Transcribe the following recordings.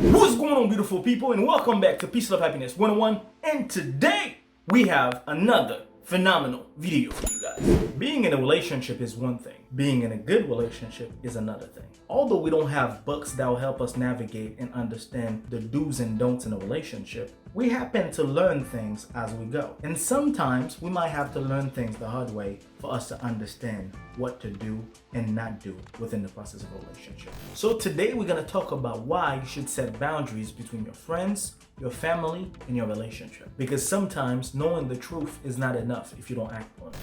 What's going on, beautiful people, and welcome back to Peace, Love, Happiness 101. And today we have another phenomenal video for you guys. Being in a relationship is one thing. Being in a good relationship is another thing. Although we don't have books that will help us navigate and understand the do's and don'ts in a relationship, we happen to learn things as we go. And sometimes we might have to learn things the hard way for us to understand what to do and not do within the process of a relationship. So today we're going to talk about why you should set boundaries between your friends, your family, and your relationship. Because sometimes knowing the truth is not enough if you don't act on it.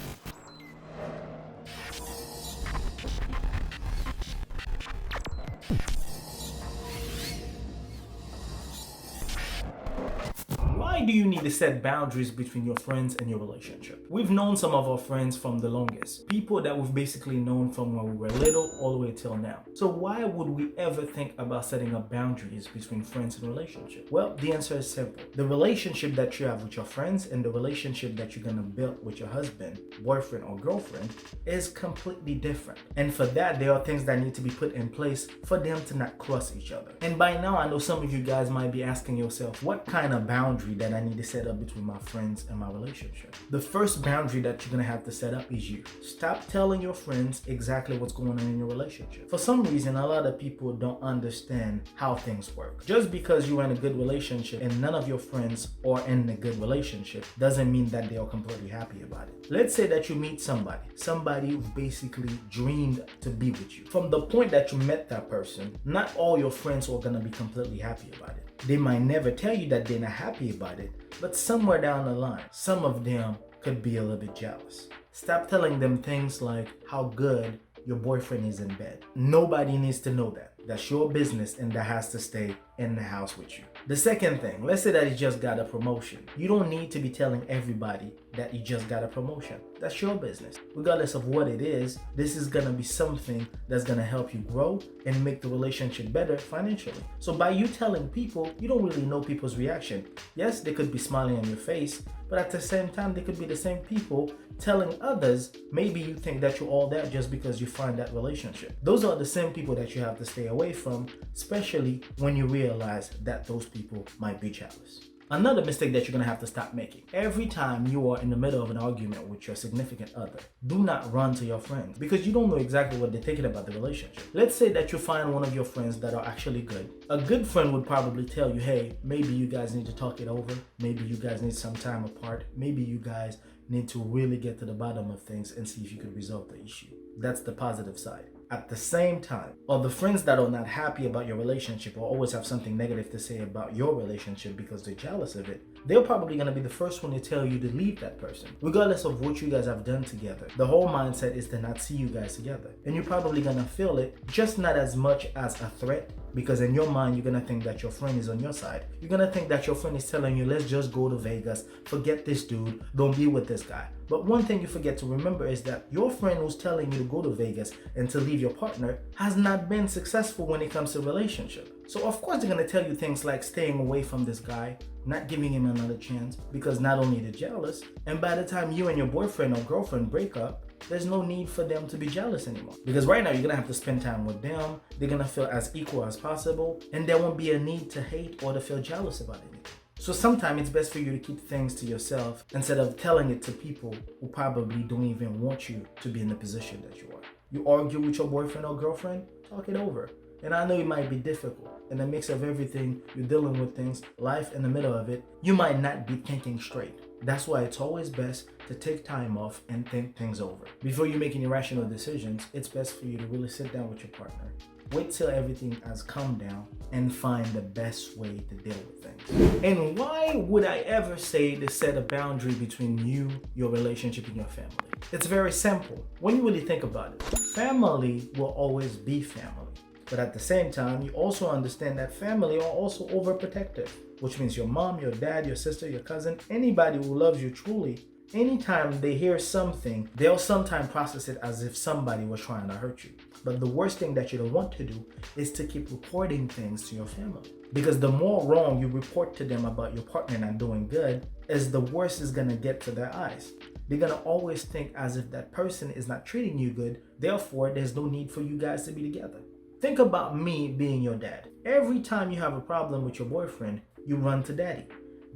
Why do you need to set boundaries between your friends and your relationship? We've known some of our friends from the longest. People that we've basically known from when we were little all the way till now. So why would we ever think about setting up boundaries between friends and relationship? Well, the answer is simple. The relationship that you have with your friends and the relationship that you're gonna build with your husband, boyfriend, or girlfriend is completely different. And for that, there are things that need to be put in place for them to not cross each other. And by now, I know some of you guys might be asking yourself, what kind of boundary that I need to set up between my friends and my relationship? The first boundary that you're gonna have to set up is you. Stop telling your friends exactly what's going on in your relationship. For some reason, a lot of people don't understand how things work. Just because you're in a good relationship and none of your friends are in a good relationship doesn't mean that they are completely happy about it. Let's say that you meet somebody who basically dreamed to be with you. From the point that you met that person, not all your friends are gonna be completely happy about it. They might never tell you that they're not happy about it, but somewhere down the line, some of them could be a little bit jealous. Stop telling them things like how good your boyfriend is in bed. Nobody needs to know that. That's your business, and that has to stay in the house with you. The second thing, let's say that you just got a promotion. You don't need to be telling everybody that you just got a promotion. That's your business. Regardless of what it is, this is gonna be something that's gonna help you grow and make the relationship better financially. So by you telling people, you don't really know people's reaction. Yes, they could be smiling on your face, but at the same time, they could be the same people telling others, maybe you think that you're all that just because you find that relationship. Those are the same people that you have to stay away from, especially when you realize that those people might be jealous. Another mistake that you're gonna have to stop making. Every time you are in the middle of an argument with your significant other, do not run to your friends because you don't know exactly what they're thinking about the relationship. Let's say that you find one of your friends that are actually good. A good friend would probably tell you, hey, maybe you guys need to talk it over. Maybe you guys need some time apart. Maybe you guys need to really get to the bottom of things and see if you could resolve the issue. That's the positive side. At the same time, or the friends that are not happy about your relationship or always have something negative to say about your relationship because they're jealous of it, they're probably going to be the first one to tell you to leave that person. Regardless of what you guys have done together, the whole mindset is to not see you guys together. And you're probably going to feel it, just not as much as a threat, because in your mind, you're going to think that your friend is on your side. You're going to think that your friend is telling you, let's just go to Vegas, forget this dude, don't be with this guy. But one thing you forget to remember is that your friend who's telling you to go to Vegas and to leave your partner has not been successful when it comes to relationship. So of course they're going to tell you things like staying away from this guy, not giving him another chance, because not only they're jealous, and by the time you and your boyfriend or girlfriend break up, there's no need for them to be jealous anymore. Because right now you're gonna have to spend time with them, they're gonna feel as equal as possible, and there won't be a need to hate or to feel jealous about anything. So sometimes it's best for you to keep things to yourself instead of telling it to people who probably don't even want you to be in the position that you are. You argue with your boyfriend or girlfriend, talk it over. And I know it might be difficult. In the mix of everything, you're dealing with things, life in the middle of it, you might not be thinking straight. That's why it's always best to take time off and think things over. Before you make any rational decisions, it's best for you to really sit down with your partner. Wait till everything has calmed down and find the best way to deal with things. And why would I ever say to set a boundary between you, your relationship, and your family? It's very simple. When you really think about it, family will always be family. But at the same time, you also understand that family are also overprotective, which means your mom, your dad, your sister, your cousin, anybody who loves you truly, anytime they hear something, they'll sometimes process it as if somebody was trying to hurt you. But the worst thing that you don't want to do is to keep reporting things to your family. Because the more wrong you report to them about your partner not doing good, is the worse it's gonna get to their eyes. They're gonna always think as if that person is not treating you good, therefore there's no need for you guys to be together. Think about me being your dad. Every time you have a problem with your boyfriend, you run to daddy.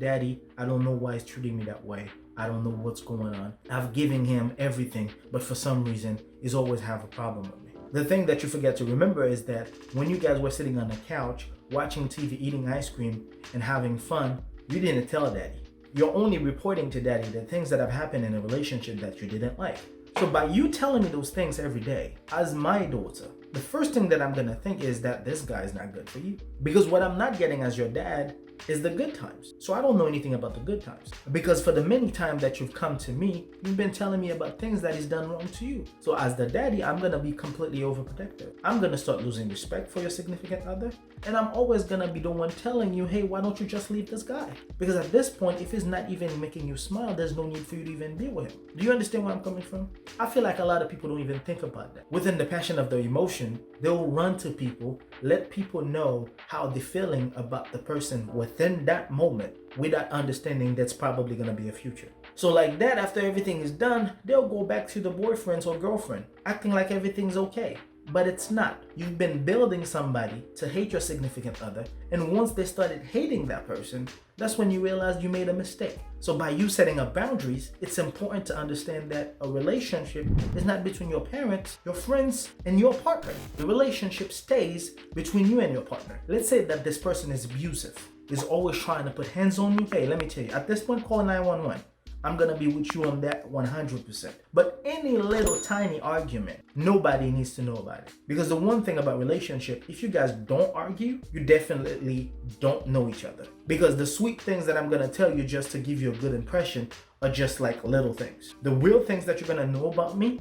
Daddy, I don't know why he's treating me that way. I don't know what's going on. I've given him everything, but for some reason, he's always have a problem with me. The thing that you forget to remember is that when you guys were sitting on the couch, watching TV, eating ice cream, and having fun, you didn't tell daddy. You're only reporting to daddy the things that have happened in a relationship that you didn't like. So by you telling me those things every day, as my daughter, the first thing that I'm gonna think is that this guy is not good for you. Because what I'm not getting as your dad is the good times. So I don't know anything about the good times. Because for the many times that you've come to me, you've been telling me about things that he's done wrong to you. So as the daddy, I'm gonna be completely overprotective. I'm gonna start losing respect for your significant other. And I'm always gonna be the one telling you, hey, why don't you just leave this guy? Because at this point, if he's not even making you smile, there's no need for you to even be with him. Do you understand where I'm coming from? I feel like a lot of people don't even think about that. Within the passion of the emotion, they'll run to people, let people know how they're feeling about the person within that moment without understanding that's probably going to be a future. So like that, after everything is done, they'll go back to the boyfriend or girlfriend, acting like everything's okay. But it's not. You've been building somebody to hate your significant other, and once they started hating that person, that's when you realized you made a mistake. So by you setting up boundaries, it's important to understand that a relationship is not between your parents, your friends, and your partner. The relationship stays between you and your partner. Let's say that this person is abusive, is always trying to put hands on you. Hey, let me tell you, at this point, call 911. I'm gonna be with you on that 100%. But any little tiny argument, nobody needs to know about it. Because the one thing about relationship, if you guys don't argue, you definitely don't know each other. Because the sweet things that I'm gonna tell you just to give you a good impression are just like little things. The real things that you're gonna know about me,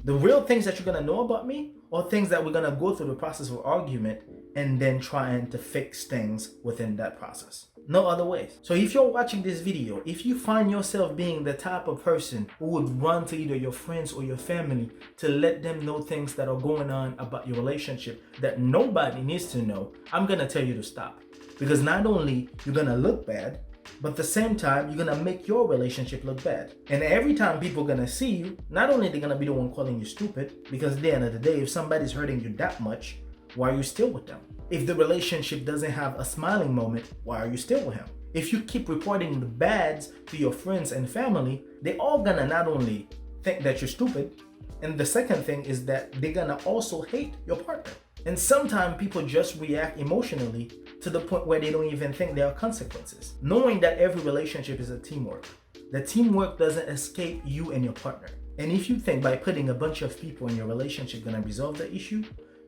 are things that we're gonna go through the process of argument and then trying to fix things within that process. No other ways. So if you're watching this video, if you find yourself being the type of person who would run to either your friends or your family to let them know things that are going on about your relationship that nobody needs to know, I'm gonna tell you to stop. Because not only you're gonna look bad, but at the same time, you're gonna make your relationship look bad. And every time people gonna see you, not only they're gonna be the one calling you stupid, because at the end of the day, if somebody's hurting you that much, why are you still with them? If the relationship doesn't have a smiling moment, why are you still with him? If you keep reporting the bads to your friends and family, they're all gonna not only think that you're stupid, and the second thing is that they're gonna also hate your partner. And sometimes people just react emotionally to the point where they don't even think there are consequences. Knowing that every relationship is a teamwork. The teamwork doesn't escape you and your partner. And if you think by putting a bunch of people in your relationship gonna resolve the issue,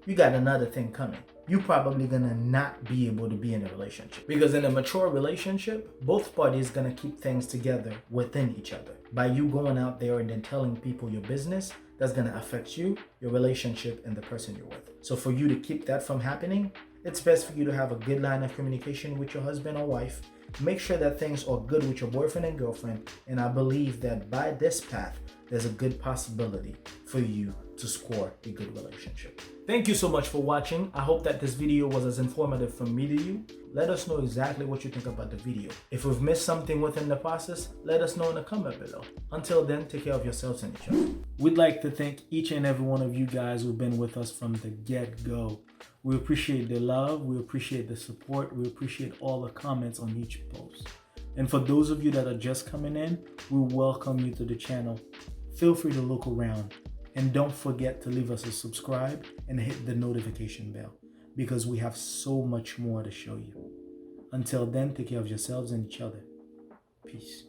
you got another thing coming. You probably gonna not be able to be in a relationship. Because in a mature relationship, both parties gonna keep things together within each other. By you going out there and then telling people your business, that's gonna affect you, your relationship, and the person you're with. So for you to keep that from happening, it's best for you to have a good line of communication with your husband or wife. Make sure that things are good with your boyfriend and girlfriend. And I believe that by this path, there's a good possibility for you to score a good relationship. Thank you so much for watching. I hope that this video was as informative from me to you. Let us know exactly what you think about the video. If we've missed something within the process, let us know in the comment below. Until then, take care of yourselves and each other. We'd like to thank each and every one of you guys who've been with us from the get-go. We appreciate the love, we appreciate the support, we appreciate all the comments on each post. And for those of you that are just coming in, we welcome you to the channel. Feel free to look around. And don't forget to leave us a subscribe and hit the notification bell because we have so much more to show you. Until then, take care of yourselves and each other. Peace.